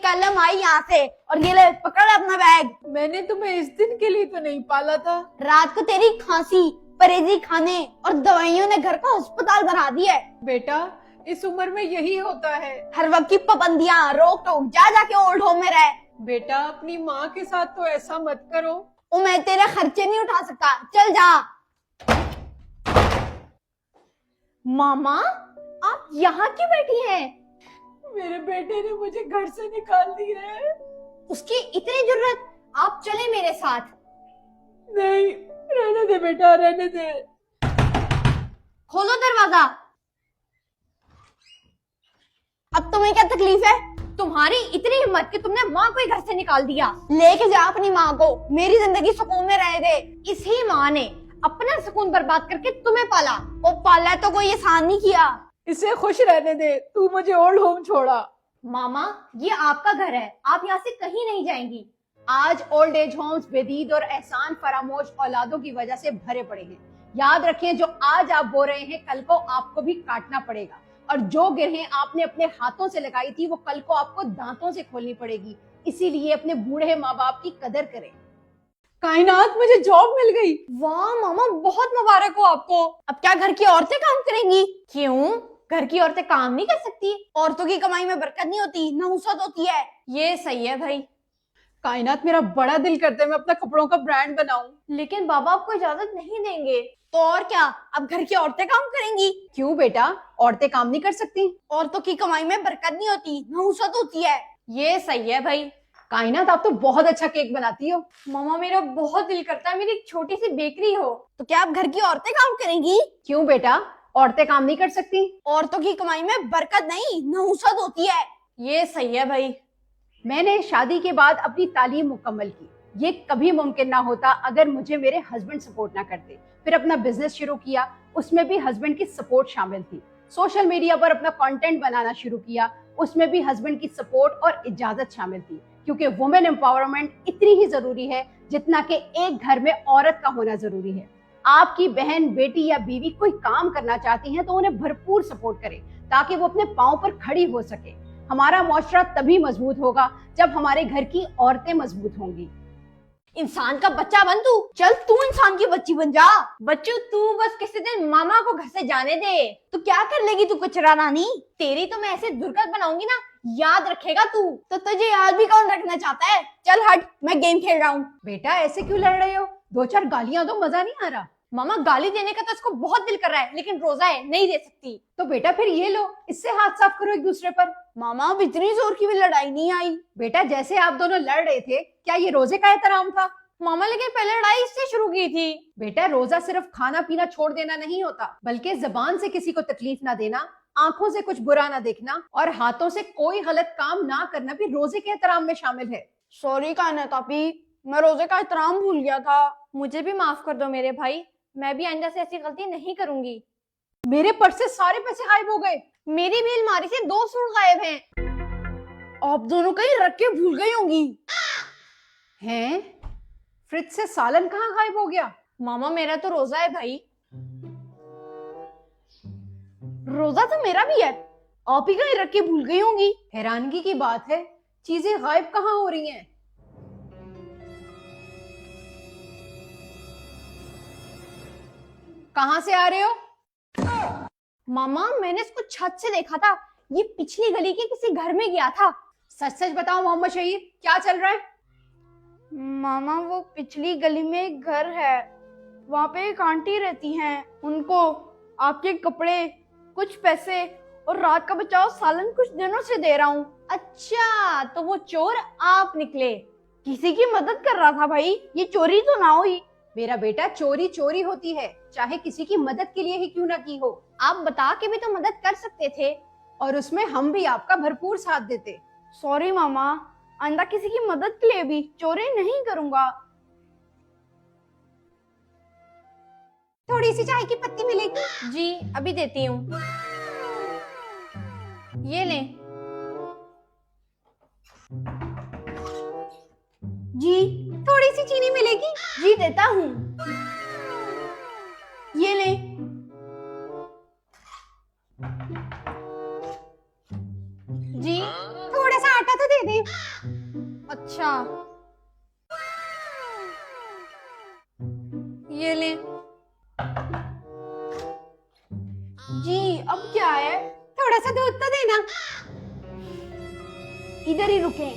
कल हम आई यहाँ से और ये ले पकड़ अपना बैग। मैंने तुम्हें इस दिन के लिए तो नहीं पाला था। रात को तेरी खांसी, परहेजी खाने और दवाइयों ने घर को अस्पताल बना दिया है। बेटा इस उम्र में यही होता है। हर वक्त की पाबंदियां, रोक टोक, जा जाके ओल्ड होम में रह। बेटा अपनी माँ के साथ तो ऐसा मत करो। मैं तेरे खर्चे नहीं उठा सकता, चल जा। मामा आप यहाँ क्यों बैठी हैं? मेरे बेटे ने मुझे घर से निकाल दिया है। उसकी इतनी जरूरत? आप चले मेरे साथ। नहीं, रहने दे बेटा, रहने दे। खोलो दरवाजा। अब तुम्हें क्या तकलीफ है? तुम्हारी इतनी हिम्मत कि तुमने माँ को ही घर से निकाल दिया। लेके जा अपनी माँ को, मेरी जिंदगी सुकून में रह दे। इसी माँ ने अपना सुकून बर्बाद करके तुम्हें पाला। वो पाला तो कोई एहसान नहीं किया। इसे खुश रहने दे, तू मुझे ओल्ड होम छोड़ा। मामा ये आपका घर है, आप यहाँ से कहीं नहीं जाएंगी। आज ओल्ड एज होम्स बेदीद और एहसान फरामोश औलादों की वजह से भरे पड़े हैं। याद रखें, जो आज आप बो रहे हैं कल को आपको भी काटना पड़ेगा, और जो गिरहें आपने अपने हाथों से लगाई थी वो कल को आपको दांतों से खोलनी पड़ेगी। इसीलिए अपने बूढ़े माँ बाप की कदर करें। कायनात, मुझे जॉब मिल गई। वाह मामा, बहुत मुबारक हो आपको। अब क्या घर की औरतें काम करेंगी? क्यों, घर की औरतें काम नहीं कर सकती? औरतों की कमाई में बरकत नहीं होती, नहुसत होती है। ये सही है भाई। कायनात, मेरा बड़ा दिल करता है मैं अपना कपड़ों का ब्रांड बनाऊं। लेकिन बाबा आपको इजाजत नहीं देंगे। तो और क्या, अब घर की औरतें काम करेंगी। क्यों बेटा, औरतें काम नहीं कर सकती? औरतों की कमाई में बरकत नहीं होती, नहुसत होती है। ये सही है भाई। कायनात, आप तो बहुत अच्छा केक बनाती हो। मामा मेरा बहुत दिल करता है मेरी एक छोटी सी बेकरी हो। तो क्या अब घर की औरतें काम करेंगी? क्यों बेटा, औरतें काम नहीं कर सकती? औरतों की कमाई में बरकत नहीं, नहुसत होती है। ये सही है भाई। मैंने शादी के बाद अपनी तालीम मुकम्मल की। ये कभी मुमकिन ना होता अगर मुझे मेरे हस्बैंड सपोर्ट ना करते। फिर अपना बिजनेस शुरू किया, उसमें भी हस्बैंड की सपोर्ट शामिल थी। सोशल मीडिया पर अपना कंटेंट बनाना शुरू किया, उसमें भी हस्बैंड की सपोर्ट और इजाजत शामिल थी। क्योंकि वुमेन एम्पावरमेंट इतनी ही जरूरी है जितना कि एक घर में औरत का होना जरूरी है। आपकी बहन, बेटी या बीवी कोई काम करना चाहती हैं तो उन्हें भरपूर सपोर्ट करें ताकि वो अपने पांव पर खड़ी हो सके। हमारा मुआशरा तभी मजबूत होगा जब हमारे घर की औरतें मजबूत होंगी। इंसान का बच्चा बन तू। चल तू इंसान की बच्ची बन जा। बच्चू तू बस किसी दिन मामा को घर से जाने दे। तो क्या कर लेगी तू कचरा रानी? तेरी तो मैं ऐसे दुर्गत बनाऊंगी ना, याद रखेगा तू। तो तुझे याद भी कौन रखना चाहता है? चल हट, मैं गेम खेल रहा हूँ। बेटा ऐसे क्यों लड़ रहे हो? दो चार गालियां दो, मजा नहीं आ रहा। मामा गाली देने का तो इसको बहुत दिल कर रहा है, लेकिन रोजा है, नहीं दे सकती। तो बेटा फिर ये लो, इससे हाथ साफ करो एक दूसरे पर। मामा अब इतनी जोर की भी लड़ाई नहीं आई। बेटा जैसे आप दोनों लड़ रहे थे, क्या ये रोजे का एहतराम था? मामा लेकिन पहले लड़ाई इससे शुरू की थी। बेटा रोजा सिर्फ खाना पीना छोड़ देना नहीं होता, बल्कि जबान से किसी को तकलीफ ना देना, आंखों से कुछ बुरा ना देखना और हाथों से कोई गलत काम ना करना भी रोजे के एहतराम में शामिल है। सॉरी कायनात आपी, मैं रोजे का एहतराम भूल गया था। मुझे भी माफ कर दो मेरे भाई, मैं भी आइंदा से ऐसी गलती नहीं करूंगी। मेरे पर्स से सारे पैसे गायब हो गए। मेरी भी अलमारी से 2 सूट गायब हैं। आप दोनों कहीं रख के भूल गई होंगी। हैं? फ्रिज से सालन कहाँ गायब हो गया? मामा मेरा तो रोजा है भाई। रोजा तो मेरा भी है, आप ही कहीं रख के भूल गई होंगी। हैरानगी की बात है, चीजें गायब कहाँ हो रही हैं? कहाँ से आ रहे हो? मामा मैंने इसको छत से देखा था, ये पिछली गली के किसी घर में गया था। सच सच बताओ मोहम्मद शहीद, क्या चल रहा है? मामा वो पिछली गली में एक घर है, वहाँ पे एक आंटी रहती हैं। उनको आपके कपड़े, कुछ पैसे और रात का बचाओ सालन कुछ दिनों से दे रहा हूँ। अच्छा तो वो चोर आप निकले। किसी की मदद कर रहा था भाई, ये चोरी तो ना हुई। मेरा बेटा चोरी चोरी होती है, चाहे किसी की मदद के लिए ही क्यों ना की हो। आप बता के भी तो मदद कर सकते थे, और उसमें हम भी आपका भरपूर साथ देते। सॉरी मामा, आइंदा किसी की मदद के लिए भी चोरी नहीं करूंगा। थोड़ी सी चाय की पत्ती मिलेगी? जी अभी देती हूँ, ये लें। जी थोड़ी सी चीनी मिलेगी? जी देता हूँ, ये लें। जी थोड़ा सा आटा तो दे दें। अच्छा, ये ले। जी, अब क्या है? थोड़ा सा दूध तो देना। इधर ही रुके।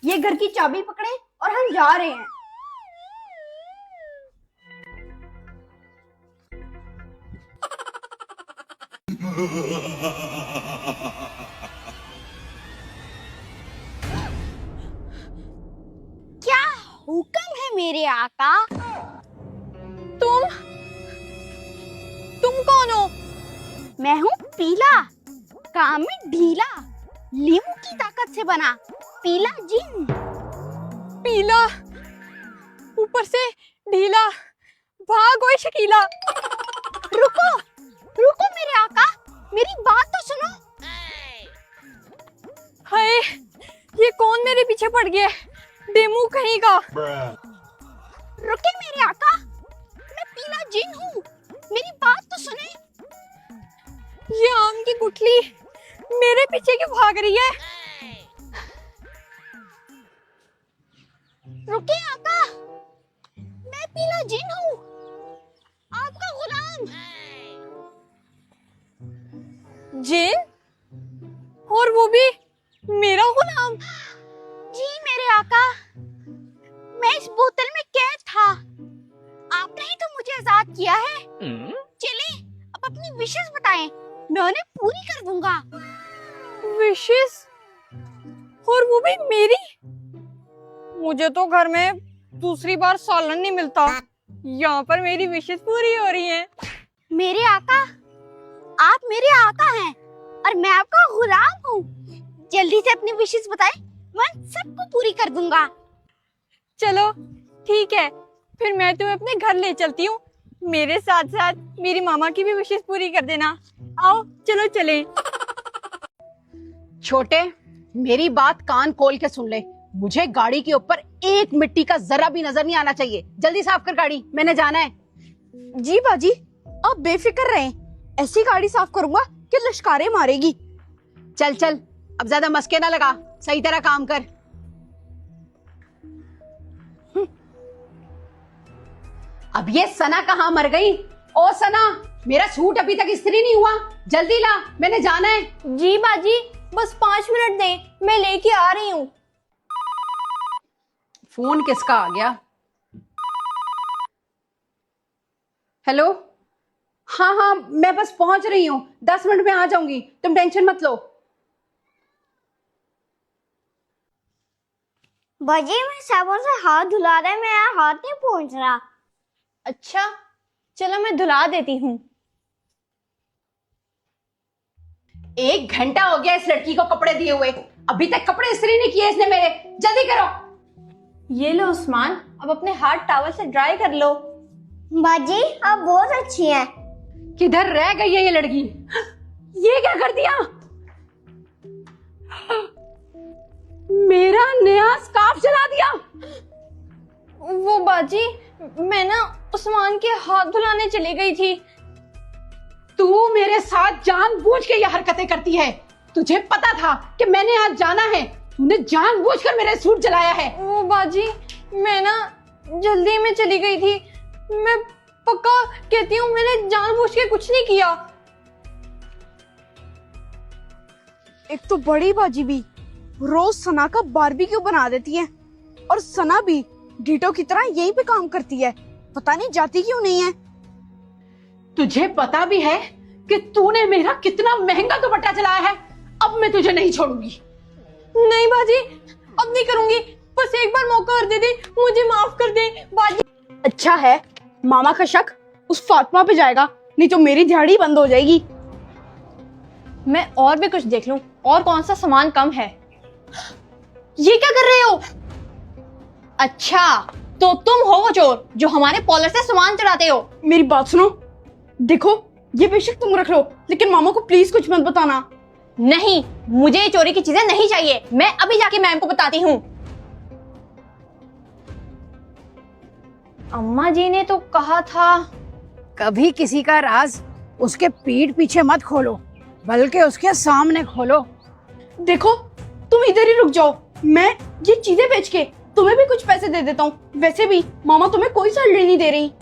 ये घर की चाबी पकड़े और हम जा रहे हैं। क्या हुक्म है मेरे आका? तुम कौन हो? मैं हूँ पीला, काम में ढीला, लीमू की ताकत से बना पीला जिन। पीला, ऊपर से ढीला, भागो शकीला। रुको रुको मेरे आका, मेरी बात तो सुनो। हाय, ये कौन मेरे पीछे पड़ गया? डेमू कहीं का। रुके मेरे आका, मैं पीला जिन हूँ, मेरी बात तो सुने। ये आम की गुठली मेरे पीछे क्यों भाग रही है? रुके आका, मैं पीला जिन हूँ, आपका गुलाम। जिन? और वो भी मेरा गुलाम? जी मेरे आका, मैं इस बोतल में कैद था, आपने ही तो मुझे आजाद किया है। चले अब अपनी विशेष बताएं, मैं उन्हें पूरी कर दूंगा। विशेष? और वो भी मेरी? मुझे तो घर में दूसरी बार सालन नहीं मिलता, यहाँ पर मेरी विशेष पूरी हो रही है। मेरे आका, आप मेरे आका हैं और मैं आपका गुलाम हूँ। जल्दी से अपनी विशेष बताएं, मैं सबको पूरी कर दूंगा। चलो ठीक है, फिर मैं तुम्हें अपने घर ले चलती हूँ। मेरे साथ साथ मेरी मामा की भी विशेष पूरी कर देना। आओ चलो चलें। छोटे, मेरी बात कान खोल के सुन ले। मुझे गाड़ी के ऊपर एक मिट्टी का जरा भी नजर नहीं आना चाहिए। जल्दी साफ कर गाड़ी, मैंने जाना है। जी बाजी, आप बेफिक्र रहें, ऐसी गाड़ी साफ करूंगा कि लश्कारे मारेगी। चल चल, अब ज्यादा मस्के ना लगा, सही तरह काम कर। अब ये सना कहाँ मर गई? ओ सना, मेरा सूट अभी तक इस्त्री नहीं हुआ, जल्दी ला, मैंने जाना है। जी बाजी, बस 5 मिनट दें, मैं लेके आ रही हूँ। फोन किसका आ गया? हेलो, हाँ हाँ, मैं बस पहुंच रही हूँ, 10 मिनट में आ जाऊंगी, तुम टेंशन मत लो। बाजी, मैं साबुन से हाथ धुला रहा है, मेरा हाथ नहीं पहुंच रहा। अच्छा, चलो मैं धुला देती हूँ। 1 घंटा हो गया इस लड़की को कपड़े दिए हुए, अभी तक कपड़े इस्त्री नहीं किए इसने मेरे। जल्दी करो। ये लो उस्मान, अब अपने हाथ टॉवल से ड्राई कर लो। बाजी, आप बहुत अच्छी हैं। किधर रह गई है ये लड़की? ये क्या कर दिया? मेरा नया स्कार्फ जला दिया। वो बाजी, मैं ना उस्मान के हाथ धुलाने चली गई थी। तू मेरे साथ जानबूझ के ये हरकतें करती है। तुझे पता था कि मैंने आज जाना है, तूने जानबूझकर मेरे सूट जलाया है। वो बाजी, मैं ना जल्दी में चली गई थी, मैं पक्का कहती हूँ मैंने जानबूझ के कुछ नहीं किया। एक तो बड़ी बाजी भी रोज सना का बारबेक्यू बना देती है, और सना भी डीटो की तरह यहीं पे काम करती है, पता नहीं जाती क्यों नहीं है। तुझे पता भी है कि तूने मेरा कितना महंगा दुपट्टा जलाया है। अब मैं तुझे नहीं छोड़ूंगी। नहीं बाजी, अब नहीं करूंगी, बस एक बार मौका और दे दे, मुझे माफ कर दे बाजी। अच्छा है, मामा का शक उस फातिमा पे जाएगा, नहीं तो मेरी दिहाड़ी बंद हो जाएगी। मैं और भी कुछ देख लूं, और कौन सा सामान कम है। ये क्या कर रहे हो? अच्छा, तो तुम हो वो चोर जो हमारे पॉलर से सामान चुराते हो। मेरी बात सुनो, देखो ये बेशक तुम रख लो, लेकिन मामा को प्लीज कुछ मत बताना। नहीं, मुझे ये चोरी की चीजें नहीं चाहिए, मैं अभी जाके मैम को बताती हूँ। अम्मा जी ने तो कहा था कभी किसी का राज उसके पीठ पीछे मत खोलो, बल्कि उसके सामने खोलो। देखो, तुम इधर ही रुक जाओ, मैं ये चीजें बेच के तुम्हें भी कुछ पैसे दे देता हूँ। वैसे भी मामा तुम्हें कोई सैलरी नहीं दे रही।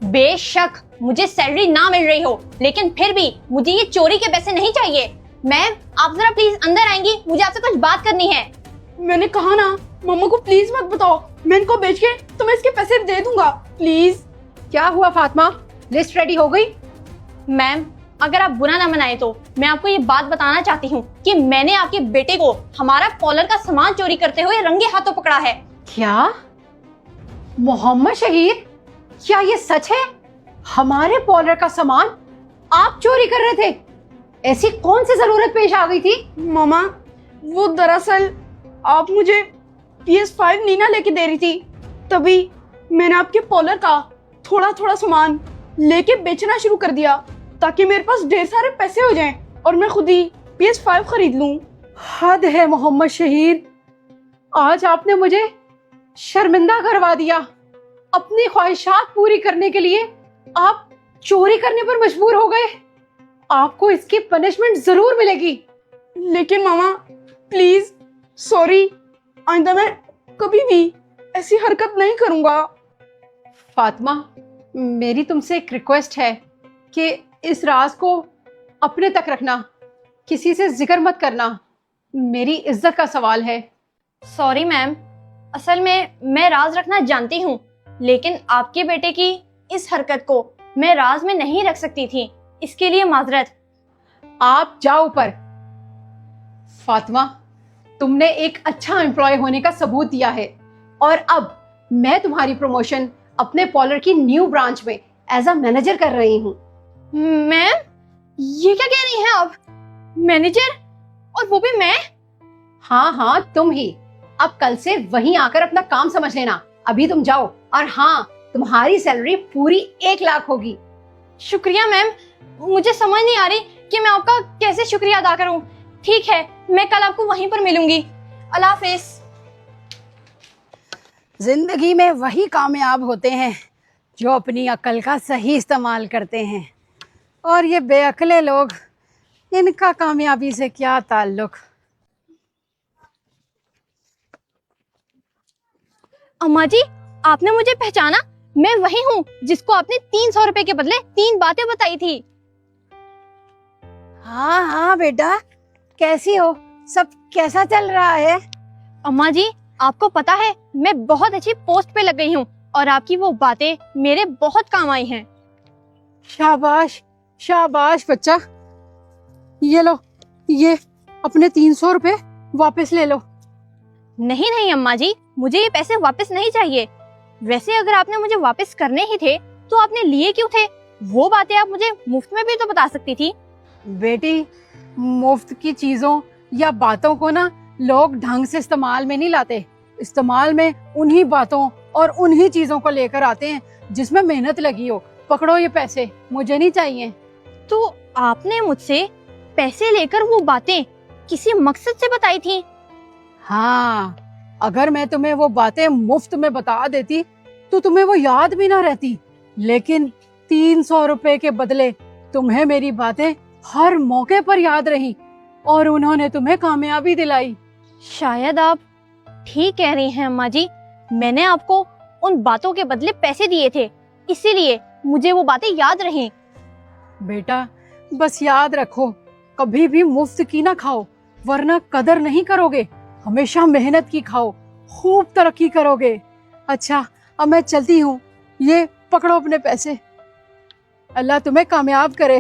बेशक मुझे सैलरी ना मिल रही हो, लेकिन फिर भी मुझे ये चोरी के पैसे नहीं चाहिए। मैम, आप जरा प्लीज अंदर आएंगी, मुझे आपसे कुछ बात करनी है। मैंने कहा ना, मामा को प्लीज मत बताओ, मैं इनको बेच के तुम्हें इसके पैसे दे दूंगा, प्लीज। क्या हुआ फातिमा, लिस्ट रेडी हो गई? मैम, अगर आप बुरा ना मनाए तो मैं आपको ये बात बताना चाहती हूँ कि मैंने आपके बेटे को हमारा कॉलर का सामान चोरी करते हुए रंगे हाथों पकड़ा है। क्या? मोहम्मद शहीर, क्या ये सच है? हमारे पॉलर का सामान आप चोरी कर रहे थे? ऐसी कौन सी जरूरत पेश आ गई थी? मामा, वो दरअसल आप मुझे PS5 नीना लेके दे रही थी, तभी मैंने आपके पॉलर का थोड़ा थोड़ा सामान लेके बेचना शुरू कर दिया ताकि मेरे पास ढेर सारे पैसे हो जाएं और मैं खुद ही PS5 खरीद लूं। हद है मोहम्मद शहीर, आज आपने मुझे शर्मिंदा करवा दिया। अपनी ख्वाहिशात पूरी करने के लिए आप चोरी करने पर मजबूर हो गए। आपको इसकी पनिशमेंट जरूर मिलेगी। लेकिन मामा प्लीज, सॉरी, आइंदा मैं कभी भी ऐसी हरकत नहीं करूंगा। फातिमा, मेरी तुमसे एक रिक्वेस्ट है कि इस राज को अपने तक रखना, किसी से जिक्र मत करना, मेरी इज्जत का सवाल है। सॉरी मैम, असल में मैं राज रखना जानती हूँ, लेकिन आपके बेटे की इस हरकत को मैं राज में नहीं रख सकती थी, इसके लिए माजरत। आप जाओ ऊपर। फातिमा, तुमने एक अच्छा एम्प्लॉय होने का सबूत दिया है और अब मैं तुम्हारी प्रमोशन अपने पॉलर की न्यू ब्रांच में एज अ मैनेजर कर रही हूँ। मैम, ये क्या कह रही हैं आप? मैनेजर, और वो भी मैं? हाँ हाँ, तुम ही। अब कल से वहीं आकर अपना काम समझ लेना। अभी तुम जाओ, और हाँ, तुम्हारी सैलरी पूरी 1 लाख होगी। शुक्रिया मैम, मुझे समझ नहीं आ रही कि मैं आपका कैसे शुक्रिया अदा करूं। ठीक है, मैं कल आपको वहीं पर मिलूंगी। अल्लाह हाफिज। जिंदगी में वही कामयाब होते हैं जो अपनी अक्ल का सही इस्तेमाल करते हैं, और ये बेअक्ले लोग, इनका कामयाबी से क्या ताल्लुक। अम्मा जी, आपने मुझे पहचाना? मैं वही हूँ जिसको आपने 300 रुपए के बदले 3 बातें बताई थी। हाँ हाँ बेटा, कैसी हो? सब कैसा चल रहा है? अम्मा जी, आपको पता है मैं बहुत अच्छी पोस्ट पे लग गई हूँ और आपकी वो बातें मेरे बहुत काम आई हैं। शाबाश शाबाश बच्चा, ये लो, ये अपने 300 रुपए वापस ले लो। नहीं नहीं अम्मा जी, मुझे ये पैसे वापस नहीं चाहिए। वैसे अगर आपने मुझे वापस करने ही थे तो आपने लिए क्यों थे? वो बातें आप मुझे मुफ्त में भी तो बता सकती थी। बेटी, मुफ्त की चीजों या बातों को ना लोग ढंग से इस्तेमाल में नहीं लाते। इस्तेमाल में उन्हीं बातों और उन्हीं चीजों को लेकर आते हैं जिसमें मेहनत लगी हो। पकड़ो ये पैसे, मुझे नहीं चाहिए। तो आपने मुझसे पैसे लेकर वो बातें किसी मकसद से बताई थी? हाँ, अगर मैं तुम्हें वो बातें मुफ्त में बता देती तो तुम्हें वो याद भी ना रहती, लेकिन 300 रुपए के बदले तुम्हें मेरी बातें हर मौके पर याद रही और उन्होंने तुम्हें कामयाबी दिलाई। शायद आप ठीक कह रही हैं अम्मा जी, मैंने आपको उन बातों के बदले पैसे दिए थे, इसीलिए मुझे वो बातें याद रहीं। बेटा, बस याद रखो, कभी भी मुफ्त की ना खाओ, वरना कदर नहीं करोगे। हमेशा मेहनत की खाओ, खूब तरक्की करोगे। अच्छा, अब मैं चलती हूँ, ये पकड़ो अपने पैसे। अल्लाह तुम्हें कामयाब करे।